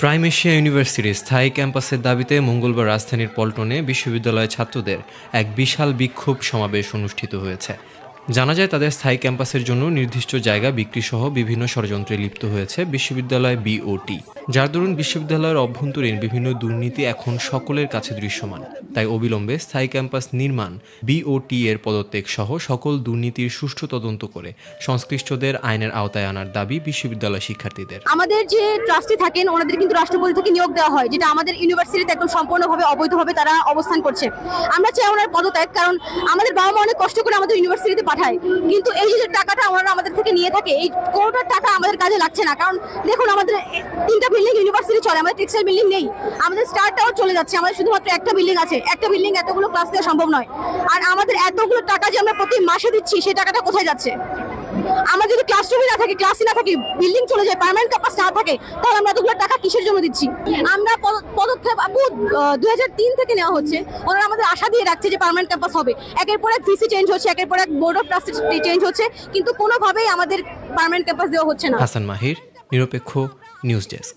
Prime Asia ইউনিভার্সিটির স্থায়ী ক্যাম্পাসের দাবিতে মঙ্গলবার রাজধানীর পল্টনে বিশ্ববিদ্যালয়ের ছাত্রদের এক বিশাল বিক্ষোভ সমাবেশ অনুষ্ঠিত হয়েছে। জানা যায়, তাদের স্থায়ী ক্যাম্পাসের জন্য নির্দিষ্ট জায়গা বিক্রিসহ বিভিন্ন ষড়যন্ত্রে লিপ্ত হয়েছে বিশ্ববিদ্যালয় বিওটি, যার দরুন বিশ্ববিদ্যালয়ের অভ্যন্তরীণ বিভিন্ন দুর্নীতি এখন সকলের কাছে দৃশ্যমান। তাই অবিলম্বে স্থায়ী ক্যাম্পাস নির্মাণ, বিওটি এর পদত্যাগ সহ সকল দুর্নীতির সুষ্ঠু তদন্ত করে সংশ্লিষ্টদের আইনের আওতায় আনার দাবি বিশ্ববিদ্যালয় শিক্ষার্থীদের। আমাদের যে ট্রাস্টি থাকেন ওনাদের কিন্তু রাষ্ট্রপতি থেকে নিয়োগ দেওয়া হয়, যেটা আমাদের ইউনিভার্সিটিতে একদম সম্পূর্ণভাবে অবৈধভাবে তারা অবস্থান করছে। আমরা চাই ওনার পদত্যাগ, কারণ আমাদের বাবা মা অনেক কষ্ট করে আমাদের ইউনিভার্সিটিতে পাঠায়, কিন্তু এই যে টাকাটা ওনারা আমাদের থেকে নিয়ে থাকে, এই কোটার টাকা আমাদের কাজে লাগছে না। কারণ দেখুন, আমাদের 3টা বিল্ডিং ইউনিভার্সিটি চলে, আমাদের টেক্সটাইল বিল্ডিং নেই, আমাদের স্টার টাওয়ার চলে যাচ্ছে, আমাদের শুধুমাত্র একটা বিল্ডিং আছে। একটা বিল্ডিং এতগুলো ক্লাস দেওয়া সম্ভব নয়। আর আমাদের এতগুলো টাকা যে আমরা প্রতি মাসে দিচ্ছি, সেই টাকাটা কোথায় যাচ্ছে? আমরা যদি ক্লাসরুমে না থাকি, ক্লাসই না থাকি, বিল্ডিং চলে যায়, পার্মানেন্ট ক্যাম্পাস না থাকে, তাহলে আমরা এতগুলো টাকা কিসের জন্য দিচ্ছি? আমরা পদক্ষেপ 2003 থেকে নেওয়া হচ্ছে। ওনারা আমাদের আশা দিয়ে রাখছে যে পার্মানেন্ট ক্যাম্পাস হবে। একের পর এক ভিসি চেঞ্জ হচ্ছে, একের পর এক বোর্ড অফ ট্রাস্টি চেঞ্জ হচ্ছে, কিন্তু কোনোভাবেই আমাদের পার্মানেন্ট ক্যাম্পাস দেওয়া হচ্ছে না। হাসান মাহির, নিরপেক্ষ নিউজ ডেস্ক।